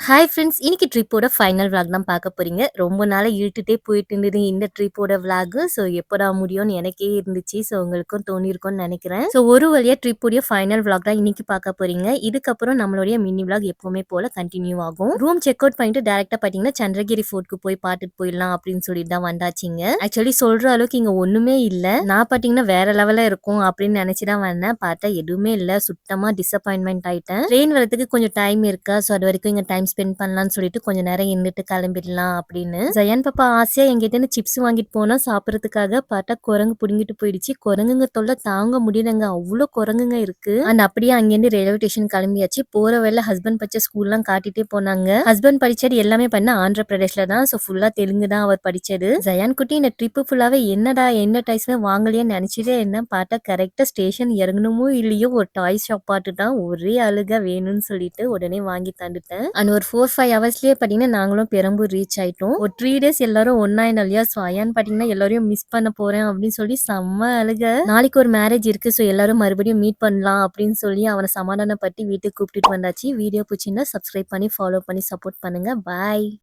Hi friends, இன்னைக்கு ட்ரிப்போட final vlog தான் பார்க்க போறீங்க. ரொம்ப நாளா இழுத்துட்டே போயிட்டு இருந்தது இந்த ட்ரிப்போட விளாக். ஸோ எப்படா முடியும்னு எனக்கே இருந்துச்சு. ஸோ உங்களுக்கும் தோணியிருக்கும்னு நினைக்கிறேன். ஸோ ஒரு வழியா ட்ரிப்போடைய ஃபைனல் விளாக் தான் இன்னைக்கு பார்க்க போறீங்க. இதுக்கப்புறம் நம்மளுடைய மினி விளாக் எப்பவுமே போல கண்டினியூ ஆகும். ரூம் செக் அவுட் பண்ணிட்டு டேரக்டா பாத்தீங்கன்னா சந்திரகிரி ஃபோர்ட்க்கு போய் பார்த்துட்டு போயிடலாம் அப்படின்னு சொல்லிட்டு தான் வந்தாச்சுங்க. ஆக்சுவலி சொல்ற அளவுக்கு இங்க ஒண்ணுமே இல்ல. நான் பாத்தீங்கன்னா வேற லெவல்ல இருக்கும் அப்படின்னு நினைச்சுதான் வந்தேன். பார்த்தா எதுவுமே இல்ல. சுத்தமா டிசப்பாயின்மெண்ட் ஆயிட்டேன். ட்ரெயின் வரதுக்கு கொஞ்சம் டைம் இருக்கா. ஸோ அது வரைக்கும் இங்க டைம் ஸ்பெண்ட் பண்ணலாம்னு சொல்லிட்டு கொஞ்ச நேரம் இருந்துட்டு கிளம்பிடலாம் அப்படின்னு ஜெயன் பாப்பா ஆசையா எங்கிட்ட சிப்ஸ் வாங்கிட்டு போனா சாப்பிடறதுக்காக பார்த்தா குரங்கு புடுங்கிட்டு போயிடுச்சு. குரங்குங்க தொல்லை தாங்க முடியலங்க. அவ்வளவு குரங்குங்க இருக்கு. அண்ட் அப்படியே அங்கிருந்து ரயில்வே ஸ்டேஷன் கிளம்பியாச்சு. போற வேலை ஹஸ்பண்ட் படிச்ச ஸ்கூல் எல்லாம் காட்டிட்டே போனாங்க. ஹஸ்பண்ட் படிச்சது எல்லாமே பண்ண ஆந்திர பிரதேஷ்ல தான். ஸோ ஃபுல்லா தெலுங்கு தான் அவர் படிச்சது. ஜயான் குட்டி இந்த ட்ரிப்பு ஃபுல்லாவே என்னடா என்ன டாய்ஸ்மே வாங்கலையே நினைச்சதே என்ன பார்த்தா கரெக்டா ஸ்டேஷன் இறங்கணுமோ இல்லையோ ஒரு டாய் ஷாப் பார்த்துட்டான். ஒரே அழுக வேணும்னு சொல்லிட்டு உடனே வாங்கி தந்துட்டேன். அண்ட் ஒரு 4-5 ஹவர்ஸ்லயே பாத்தீங்கன்னா நாங்களும் பெரம்பூர் ரீச் ஆயிட்டோம். ஒரு 3 டேஸ் எல்லாரும் ஒன்னா இல்லையா. ஸோ அயான் பாத்தீங்கன்னா எல்லாரையும் மிஸ் பண்ண போறேன் அப்படின்னு சொல்லி செம்ம அழுக. நாளைக்கு ஒரு மேரேஜ் இருக்கு. ஸோ எல்லாரும் மறுபடியும் மீட் பண்ணலாம் அப்படின்னு சொல்லி அவனை சமாதானப்படுத்தி வீட்டுக்கு கூப்பிட்டுட்டு வந்தாச்சு. வீடியோ பிடிச்சிருந்தா சப்ஸ்கிரைப் பண்ணி ஃபாலோ பண்ணி சப்போர்ட் பண்ணுங்க. பாய்.